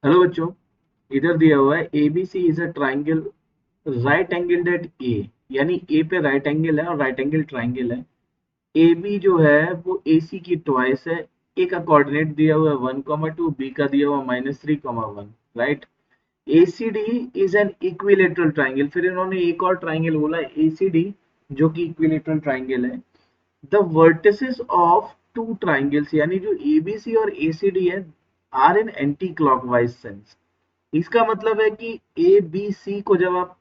Hello बच्चों, इधर दिया हुआ है A B C is a triangle right angle at A. यानी ए पे राइट एंगल है और राइट एंगल ट्राइंगल है। ए बी जो है वो ए सी की ट्वाइस है। ए का कोऑर्डिनेट दिया हुआ है 1,2, बी का दिया हुआ -3,1, right. A C D is an equilateral triangle. फिर इन्होंने एक और ट्राइंगल बोला ए सी डी, जो कि इक्विलेटरल ट्राइंगल है। The vertices of two triangles, यानी जो ए बी सी और ए सी डी है, are in anti clockwise sense. इसका मतलब है कि ए बी सी को जब आप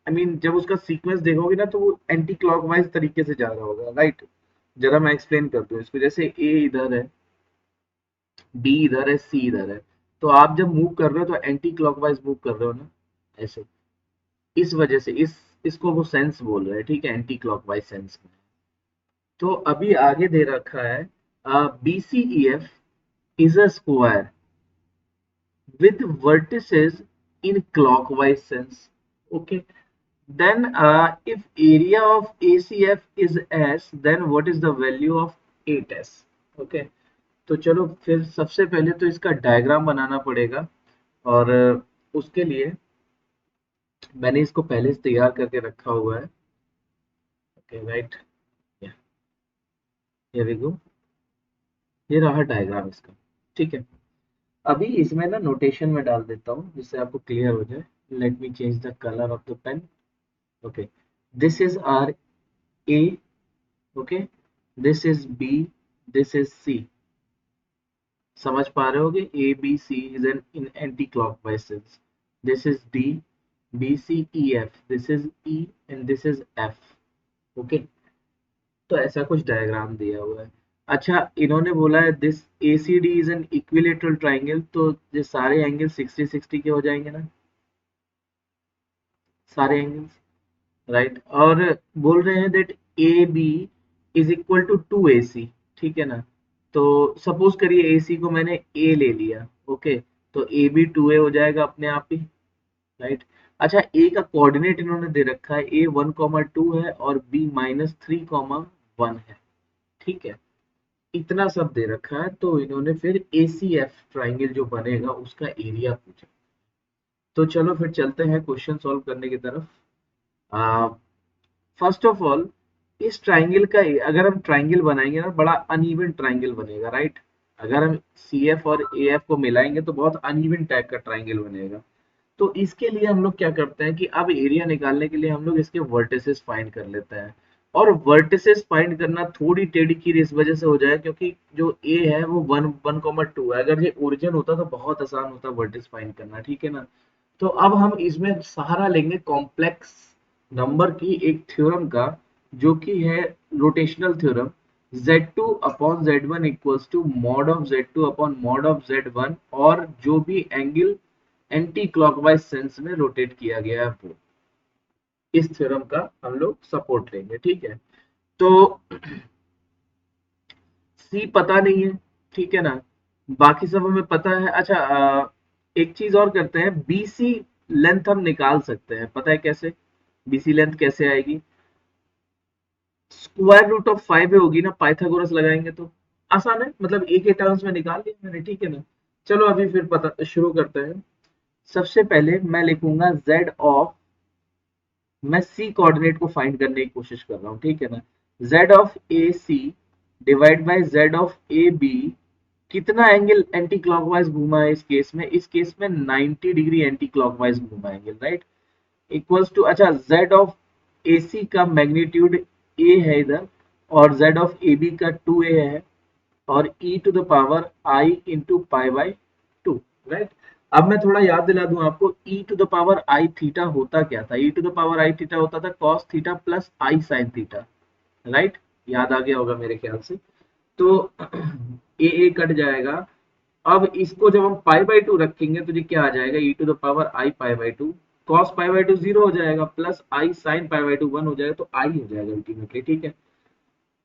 जब उसका सीक्वेंस देखोगे ना, तो वो एंटी क्लॉकवाइज तरीके से जा रहा होगा, राइट। जरा मैं एक्सप्लेन कर दूं इसको। जैसे ए इधर है, बी इधर है, सी इधर है। तो आप जब मूव कर रहे हो तो एंटी क्लॉकवाइज मूव कर रहे हो ना, ऐसे। इस वजह से इसको वो सेंस बोल रहे हैं, ठीक है, एंटी क्लॉकवाइज सेंस में। तो अभी आगे दे रखा है B C E F is a square with vertices in clockwise sense. Okay. Then, if area of ACF is S, then what is the value of 8S? Okay. तो चलो फिर सबसे पहले तो इसका डायग्राम बनाना पड़ेगा। और उसके लिए मैंने इसको पहले से तैयार करके रखा हुआ है। Okay, right. Here we go. ये रहा डायग्राम इसका, ठीक है। अभी इसमें ना नोटेशन में डाल देता हूँ जिससे आपको क्लियर हो जाए। Let me change the colour of the pen. Okay, this is R A. Okay, this is B, this is C. समझ पा रहे होगे? A B C is an in anti-clockwise sense. This is D, B C E F. This is E and this is F. Okay, तो ऐसा कुछ diagram दिया हुआ है। अच्छा, इन्होंने बोला है this A C D is an equilateral triangle, तो ये सारे एंगल 60-60 के हो जाएंगे ना, सारे एंगल्स, राइट। और बोल रहे हैं that A B is equal to 2AC, ठीक है ना। तो सपोज करिए ए सी को मैंने ए ले लिया। ओके, तो ए बी 2A हो जाएगा अपने आप ही, राइट। अच्छा, ए का कोऑर्डिनेट इन्होंने दे रखा है, ए 1,2 है और बी -3,1 है, ठीक है। इतना सब दे रखा है, तो इन्होंने फिर ए सी एफ ट्राइंगल जो बनेगा उसका एरिया पूछा। तो चलो फिर चलते हैं क्वेश्चन सॉल्व करने की तरफ। फर्स्ट ऑफ ऑल, इस ट्राइंगल का अगर हम ट्राइंगल बनाएंगे ना, बड़ा अनइवन ट्राइंगल बनेगा, राइट। अगर हम सी एफ और ए एफ को मिलाएंगे तो बहुत अनइवन टाइप का ट्राइंगल बनेगा। तो इसके लिए हम लोग क्या करते हैं कि अब एरिया निकालने के लिए हम लोग इसके वर्टिसेस फाइंड कर लेते हैं। और वर्टिसेस फाइंड करना थोड़ी टेढ़ी खीर इस वजह से हो जाए क्योंकि जो ए है वो 1,2 है। अगर ये ओरिजिन होता तो बहुत आसान होता वर्टिस फाइंड करना, ठीक है ना। तो अब हम इसमें सहारा लेंगे कॉम्प्लेक्स नंबर की एक थ्योरम का, जो कि है rotational theorem. Z2 upon Z1 equals to mod of Z2 upon mod of Z1, और जो भी एंगल एंटी क्लॉकवाइज सेंस में रोटेट किया गया है वो, इस थ्योरम का हम लोग सपोर्ट लेंगे, ठीक है। तो सी पता नहीं है, ठीक है ना, बाकी सब हमें पता है। अच्छा, एक चीज और करते हैं, बीसी लेंथ हम निकाल सकते हैं, पता है कैसे? बीसी लेंथ कैसे आएगी? स्क्वायर रूट ऑफ 5 होगी ना, पाइथागोरस लगाएंगे तो आसान है। मतलब एक ही टर्म्स में निकाल लिया मैंने, ठीक है ना। चलो अभी फिर पता शुरू करते हैं। सबसे पहले मैं लिखूंगा z ऑफ, मैं सी कोऑर्डिनेट को फाइंड करने की कोशिश कर रहा हूँ, ठीक है ना। z of A C divide by z of A B. कितना एंगल एंटी क्लॉकवाइज घूमा है इस केस में? इस केस में 90 डिग्री एंटी क्लॉकवाइज घूमा एंगल, राइट। इक्वल्स टू, अच्छा, z ऑफ ए सी का मैग्नीट्यूड ए है इधर, और z ऑफ ए बी का 2A है, और e to the power i into pi by 2, right. अब मैं थोड़ा याद दिला दूं आपको, e to the power i theta होता क्या था? e to the power i theta होता था cos theta plus i sin theta, right. याद आ गया होगा मेरे ख्याल से। तो ए कट जाएगा। अब इसको जब हम पाई बाई 2 रखेंगे तो ये क्या आ जाएगा, e to the power i pi by 2, cos pi by 2 0 हो जाएगा, plus i sin pi by 2 1 हो जाएगा, तो i हो जाएगा अल्टीमेटली, ठीक है।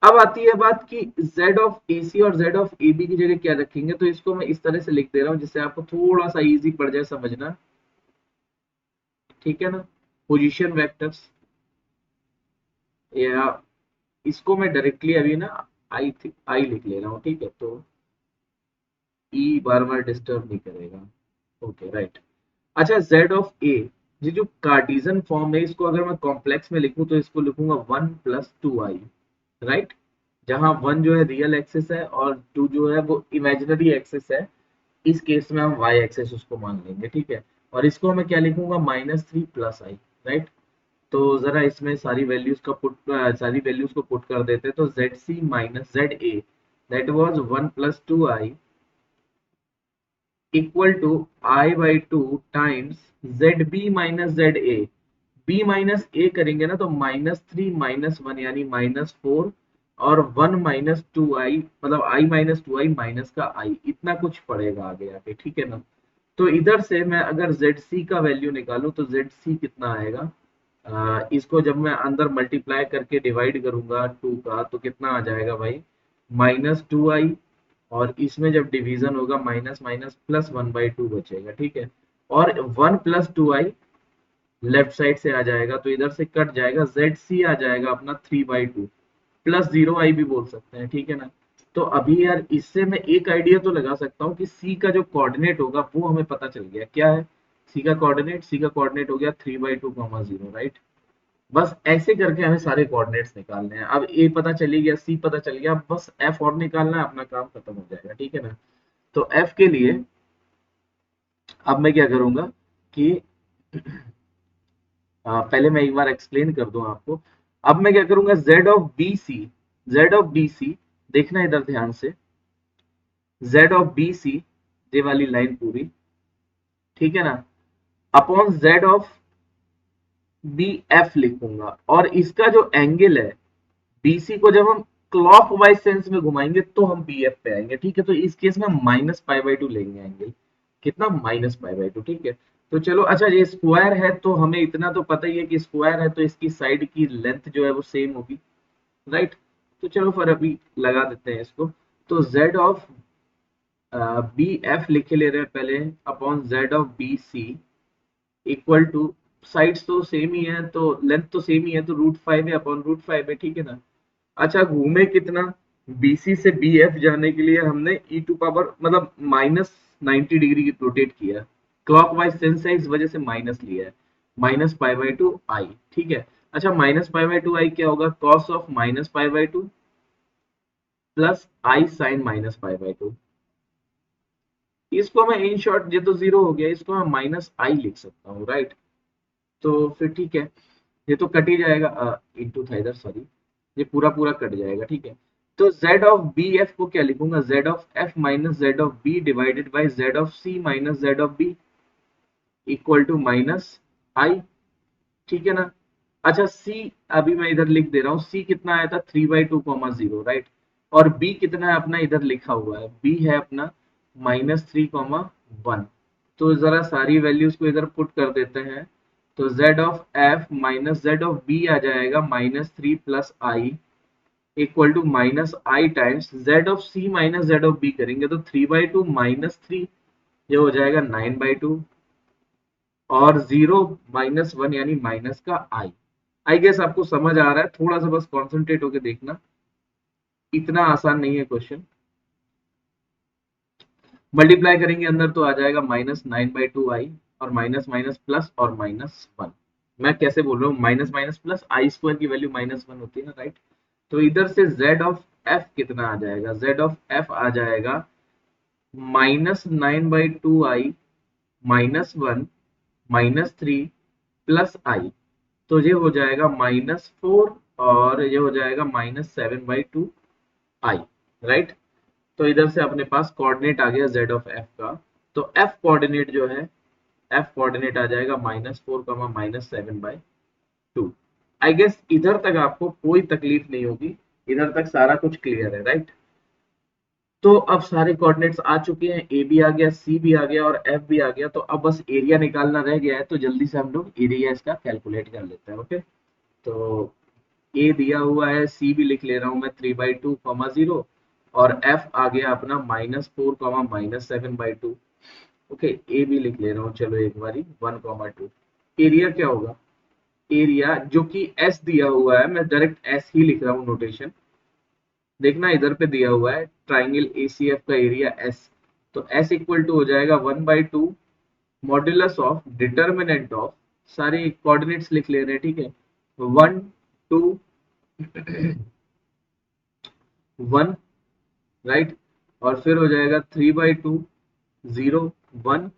अब आती है बात कि z ऑफ AC और z ऑफ AB की जगह क्या रखेंगे, तो इसको मैं इस तरह से लिख दे रहा हूँ जिससे आपको थोड़ा सा इजी पड़ जाए समझना, ठीक है ना। पोजीशन वेक्टर्स, या इसको मैं डायरेक्टली अभी ना आई लिख ले रहा हूँ, ठीक है। तो ई बार बार डिस्टर्ब नहीं करेगा। Okay right. अच्छा z ऑफ a, ये जो कार्टेशियन फॉर्म है इसको अगर मैं कॉम्प्लेक्स में लिखूं तो इसको लिखूंगा 1 प्लस 2i, राइट। जहां 1 जो है रियल एक्सिस है और 2 जो है वो इमेजिनरी एक्सिस है। इस केस में हम वाई एक्सिस उसको मान लेंगे, ठीक है। और इसको मैं क्या लिखूंगा, -3 प्लस आई, राइट। तो जरा इसमें सारी वैल्यूज को पुट कर देते हैं, तो Z C minus Z A that was 1 plus 2i equal to i/2 times ZB minus ZA। B minus A करेंगे ना तो -3 -1 यानी -4 और 1 -2i मतलब i -2i माइनस का i, इतना कुछ पड़ेगा आगे आके, ठीक है ना। तो इधर से मैं अगर ZC का वैल्यू निकालूं तो ZC कितना आएगा, इसको जब मैं अंदर मल्टीप्लाई करके डिवाइड करूंगा 2 का तो कितना आ जाएगा भाई, -2i। और इसमें जब डिवीजन होगा माइनस माइनस प्लस 1/2 बचेगा, ठीक है। और 1 प्लस 2i लेफ्ट साइड से आ जाएगा तो इधर से कट जाएगा, ZC आ जाएगा अपना 3/2 प्लस 0i भी बोल सकते हैं, ठीक है ना। तो अभी यार इससे मैं एक आइडिया तो लगा सकता हूँ कि C का जो कोऑर्डिनेट होगा वो हमें पता चल गया क्या है। C का कोऑर्डिनेट हो गया 3/2, 0, राइट। बस ऐसे करके हमें सारे कोऑर्डिनेट्स निकालने हैं। अब ए पता चली गया, सी पता चल गया, अब बस एफ और निकालना है, अपना काम खत्म हो जाएगा, ठीक है ना। तो एफ के लिए अब मैं क्या करूंगा कि पहले मैं एक बार एक्सप्लेन कर दूं आपको। अब मैं क्या करूंगा, जेड ऑफ बी सी देखना इधर ध्यान से, जेड ऑफ बी सी, ये वाली लाइन पूरी, ठीक है ना, upon Z of B F लिखूंगा। और इसका जो एंगल है बीसी को जब हम क्लॉकवाइज सेंस में घुमाएंगे तो हम बीएफ पे आएंगे, ठीक है। तो इस केस में -π/2 लेंगे एंगल, कितना, -π/2, ठीक है। तो चलो, अच्छा ये स्क्वायर है तो हमें इतना तो पता ही है कि स्क्वायर है तो इसकी साइड की लेंथ जो है वो सेम होगी, राइट। तो चलो फिर अभी लगा देते हैं इसको। तो जेड ऑफ बी एफ लिखे ले रहे हैं पहले, upon Z of B C equal to, sides तो सेम ही है तो लेंथ तो सेम ही है तो √5 है अपॉन √5 है, ठीक है ना। अच्छा घूमे कितना, बीसी से बीएफ जाने के लिए हमने ई टू पावर मतलब -90 डिग्री की रोटेट किया, क्लॉकवाइज सेंस है इस वजह से माइनस लिया है, -π/2 आई, ठीक है। अच्छा -π/2 आई क्या होगा, cos of -π/2 plus i sine -π/2। इसको मैं इन शॉर्ट, ये तो जीरो हो गया, इसको मैं -i लिख सकता हूँ, राइट। तो फिर ठीक है, ये तो कट ही जाएगा, इनटू था इधर, सॉरी, ये पूरा पूरा कट जाएगा, ठीक है। तो z ऑफ बी एफ को क्या लिखूंगा, z of f minus z of b divided by z of c minus z of b equal to -i, ठीक है ना। अच्छा c अभी मैं इधर लिख दे रहा हूँ, c कितना आया था 3/2, 0, राइट। और b कितना है अपना, इधर लिखा हुआ है, b है अपना -3, 1। तो जरा सारी वैल्यूज को इधर पुट कर देते हैं। तो z of f minus z of b आ जाएगा -3 plus i equal to -i times z of c minus z of b करेंगे तो 3/2 -3, ये हो जाएगा 9/2 और 0 -1 यानी माइनस का आई गेस आपको समझ आ रहा है, थोड़ा सा बस कॉन्सेंट्रेट होके देखना, इतना आसान नहीं है क्वेश्चन। मल्टीप्लाई करेंगे अंदर तो आ जाएगा -9/2 आई और माइनस माइनस प्लस और -1। मैं कैसे बोल रहा हूँ, माइनस माइनस प्लस, आई स्क्वायर की वैल्यू -1 होती है ना, राइट। तो इधर से z ऑफ f कितना आ जाएगा, z ऑफ f आ जाएगा -9/2i -1 -3 प्लस आई, तो ये हो जाएगा -4 और ये हो जाएगा -7/2 आई, राइट। तो इधर से अपने पास कोऑर्डिनेट आ गया z ऑफ f का। तो f कोऑर्डिनेट जो है, f कोऑर्डिनेट आ जाएगा -4 -7/2। आई गेस इधर तक आपको कोई तकलीफ नहीं होगी, इधर तक सारा कुछ क्लियर है, राइट। तो अब सारे कोऑर्डिनेट्स आ चुके हैं, ए भी आ गया, सी भी आ गया और एफ भी आ गया। तो अब बस एरिया निकालना रह गया है, तो जल्दी से हम लोग एरिया इसका कैलकुलेट कर लेते हैं, ओके। तो ए दिया हुआ है, सी भी लिख ले रहा हूँ मैं 3/2, 0 और एफ आ गया अपना -4 -7/2। ओके, ए भी लिख ले रहा हूँ, चलो एक बारी 1, 2। एरिया क्या होगा, एरिया जो कि एस दिया हुआ है, मैं डायरेक्ट एस ही लिख रहा हूँ नोटेशन। देखना इधर पे दिया हुआ है ट्राइंगल एसीएफ का एरिया एस, तो एस इक्वल टू हो जाएगा 1/2 मॉड्यूलस ऑफ डिटर्मिनेंट ऑफ, सारी कोऑर्डिनेट्स लिख ले रहे हैं, ठीक है, 1 2 1, राइट, और फिर हो जाएगा 3/2, 0 1,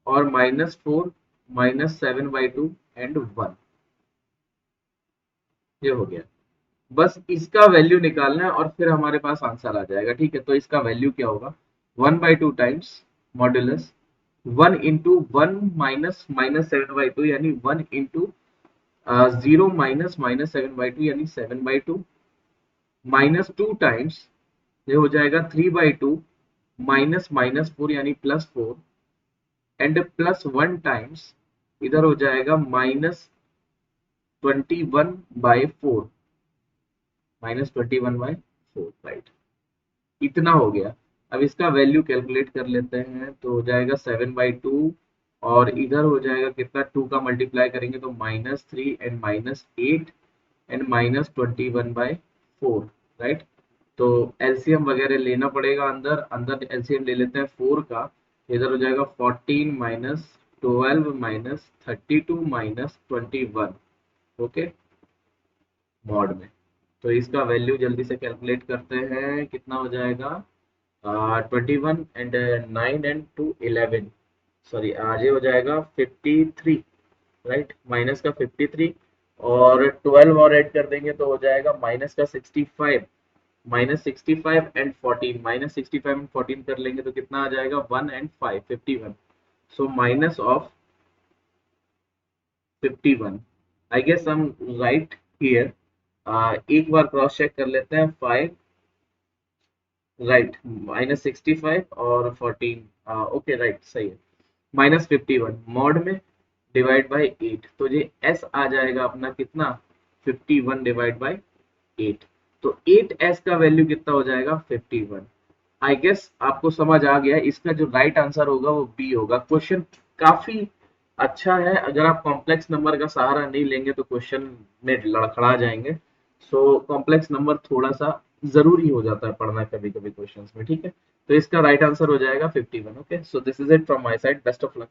और -4, -7/2 एंड 1। ये हो गया। बस इसका वैल्यू निकालना है और फिर हमारे पास आंसर आ जाएगा, ठीक है। तो इसका वैल्यू क्या होगा, 1/2 टाइम्स मॉड्यूलस 1 × 1 -7/2 यानी 1 × 0 -7/2 यानी 7/2, -2 टाइम्स ये हो जाएगा 3/2 -4 यानी +4, एंड +1 टाइम्स इधर हो जाएगा -21/4, -21/4, राइट। इतना हो गया। अब इसका वैल्यू कैलकुलेट कर लेते हैं, तो हो जाएगा 7/2, और इधर हो जाएगा कितना, 2 का मल्टीप्लाई करेंगे तो -3 एंड -8 एंड -21/4, राइट। तो एलसीएम वगैरह लेना पड़ेगा, अंदर अंदर एलसीएम ले लेते हैं 4 का। इधर हो जाएगा 14 -12 -32 -21, ओके, मॉड में। तो इसका वैल्यू जल्दी से कैलकुलेट करते हैं, कितना हो जाएगा, 21 एंड 9 एंड 2 11, सॉरी आज ये हो जाएगा 53, राइट, माइनस का 53, और 12 और ऐड कर देंगे तो हो जाएगा माइनस का 65, -65 एंड 14, -65 एंड 14 कर लेंगे तो कितना आ जाएगा, 1 and 5 51। So minus of 51, I guess हम राइट हियर। एक बार क्रॉस चेक कर लेते हैं, 5, राइट, -65 और 14, ओके, राइट, सही है, -51 मॉड में डिवाइड बाय 8, तो ये s आ जाएगा अपना कितना, 51 डिवाइड बाय 8। तो 8s का वैल्यू कितना हो जाएगा, 51। आई गेस आपको समझ आ गया, इसका जो राइट आंसर होगा वो बी होगा। क्वेश्चन काफी अच्छा है, अगर आप कॉम्प्लेक्स नंबर का सहारा नहीं लेंगे तो क्वेश्चन में लड़खड़ा जाएंगे। सो कॉम्प्लेक्स नंबर थोड़ा सा जरूरी हो जाता है पढ़ना कभी कभी क्वेश्चंस में, ठीक है। तो इसका राइट आंसर हो जाएगा 51, okay. So this is it from my side, best of luck.